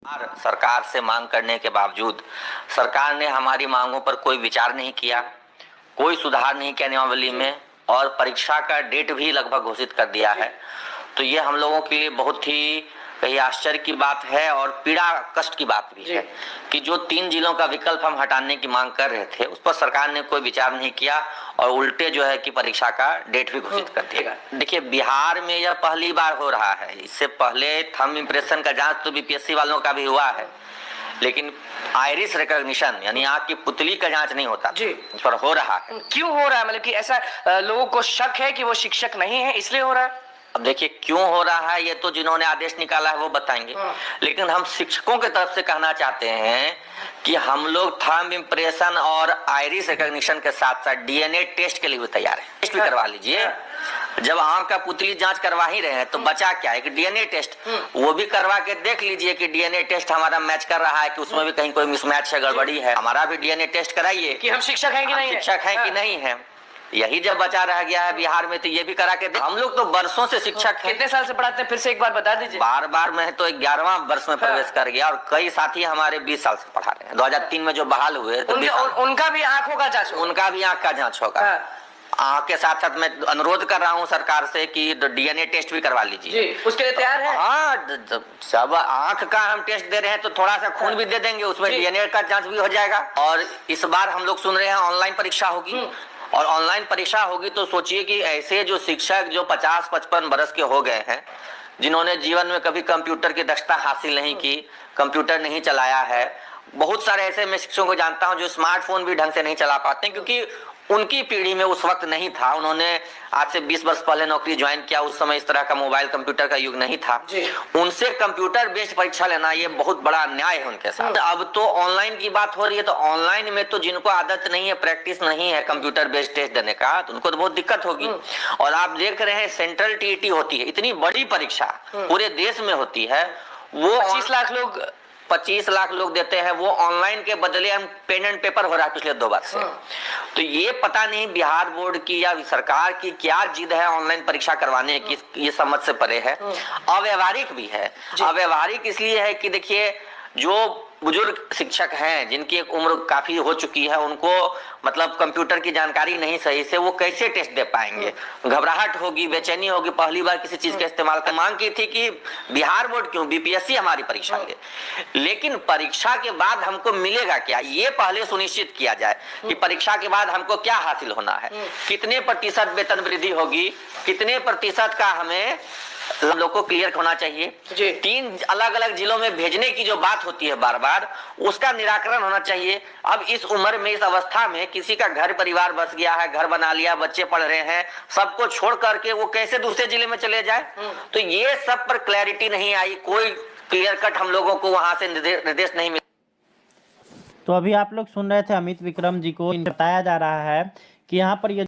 सरकार से मांग करने के बावजूद सरकार ने हमारी मांगों पर कोई विचार नहीं किया, कोई सुधार नहीं किया नियमावली में, और परीक्षा का डेट भी लगभग घोषित कर दिया है। तो ये हम लोगों के लिए बहुत ही कहीं आश्चर्य की बात है और पीड़ा कष्ट की बात भी है कि जो 3 जिलों का विकल्प हम हटाने की मांग कर रहे थे उस पर सरकार ने कोई विचार नहीं किया और उल्टे जो है कि परीक्षा का डेट भी घोषित कर दिया। देखिए, बिहार में यह पहली बार हो रहा है। इससे पहले थंब इम्प्रेशन का जांच तो बीपीएससी वालों का भी हुआ है, लेकिन आइरिस रिकॉग्निशन यानी आंख की पुतली का जांच नहीं होता जी, इस पर हो रहा है। क्यों हो रहा है? मतलब कि ऐसा लोगों को शक है कि वो शिक्षक नहीं है इसलिए हो रहा है? अब देखिए, क्यों हो रहा है ये तो जिन्होंने आदेश निकाला है वो बताएंगे, लेकिन हम शिक्षकों की तरफ से कहना चाहते हैं कि हम लोग थंब इम्प्रेशन और आइरिस रिकॉग्निशन के साथ साथ डीएनए टेस्ट के लिए भी तैयार है। टेस्ट भी करवा लीजिए। जब आंख का पुतली जांच करवा ही रहे हैं तो बचा क्या है कि डीएनए टेस्ट, वो भी करवा के देख लीजिए कि डीएनए टेस्ट हमारा मैच कर रहा है कि उसमें भी कहीं कोई मिसमैच है, गड़बड़ी है। हमारा भी डीएनए टेस्ट कराइए कि हम शिक्षक हैं कि नहीं, शिक्षक हैं कि नहीं है। यही जब बचा रह गया है बिहार में तो ये भी करा के हम लोग तो बरसों से शिक्षक हैं। कितने साल से पढ़ाते हैं फिर से एक बार बता दीजिए। बार मैं तो 11वां वर्ष में प्रवेश कर गया और कई साथी हमारे 20 साल से पढ़ा रहे हैं। 2003 में जो बहाल हुए तो उनका भी आंखों का जांच, उनका भी आंख का जांच होगा। आंख के साथ साथ मैं अनुरोध कर रहा हूं सरकार से कि डीएनए टेस्ट भी करवा लीजिए। उसके लिए तैयार है? हाँ, सब आंख का हम टेस्ट दे रहे हैं तो थोड़ा सा खून भी दे देंगे, उसमें डीएनए का जांच भी हो जाएगा। और इस बार हम लोग सुन रहे हैं ऑनलाइन परीक्षा होगी, और ऑनलाइन परीक्षा होगी तो सोचिए कि ऐसे जो शिक्षक जो 50-55 बरस के हो गए हैं, जिन्होंने जीवन में कभी कंप्यूटर की दक्षता हासिल नहीं की, कंप्यूटर नहीं चलाया है, बहुत सारे ऐसे मैं शिक्षकों को जानता हूं जो स्मार्टफोन भी ढंग से नहीं चला पाते क्योंकि उनकी पीढ़ी में उस वक्त नहीं था। उन्होंने आज से 20 वर्ष पहले नौकरी ज्वाइन किया, उस समय इस तरह का मोबाइल कंप्यूटर का युग नहीं था। उनसे कंप्यूटर बेस्ड परीक्षा लेना ये बहुत बड़ा अन्याय है उनके साथ। अब तो ऑनलाइन की बात हो रही है, तो ऑनलाइन में तो जिनको आदत नहीं है, प्रैक्टिस नहीं है कंप्यूटर बेस्ड टेस्ट देने का, तो उनको तो बहुत दिक्कत होगी। और आप देख रहे हैं सेंट्रल टीईटी होती है, इतनी बड़ी परीक्षा पूरे देश में होती है, वो 25 लाख लोग देते हैं, वो ऑनलाइन के बदले हम पेन एंड पेपर हो रहा है पिछले 2 बार से। तो ये पता नहीं बिहार बोर्ड की या सरकार की क्या जिद है ऑनलाइन परीक्षा करवाने की, ये समझ से परे है। अव्यवहारिक भी है। अव्यवहारिक इसलिए है कि देखिए, जो बुजुर्ग शिक्षक हैं जिनकी एक उम्र काफी हो चुकी है, उनको मतलब कंप्यूटर की जानकारी नहीं सही से, वो कैसे टेस्ट दे पाएंगे? घबराहट होगी, बेचैनी होगी, पहली बार किसी चीज का इस्तेमाल कर। मांग की थी कि बिहार बोर्ड क्यों, बीपीएससी हमारी परीक्षा ले, लेकिन परीक्षा के बाद हमको मिलेगा क्या ये पहले सुनिश्चित किया जाए कि परीक्षा के बाद हमको क्या हासिल होना है, कितने प्रतिशत वेतन वृद्धि होगी, कितने प्रतिशत का हमें लोग को क्लियर होना चाहिए। 3 अलग अलग जिलों में भेजने की जो बात होती है बार बार, उसका निराकरण होना चाहिए। अब इस उम्र में, इस अवस्था में किसी का घर परिवार बस गया है, घर बना लिया, बच्चे पढ़ रहे हैं, सबको छोड़ करके वो कैसे दूसरे जिले में चले जाए? तो ये सब पर क्लैरिटी नहीं आई, कोई क्लियर कट हम लोगों को वहां से निर्देश नहीं मिला। तो अभी आप लोग सुन रहे थे अमित विक्रम जी को, बताया जा रहा है कि यहाँ पर ये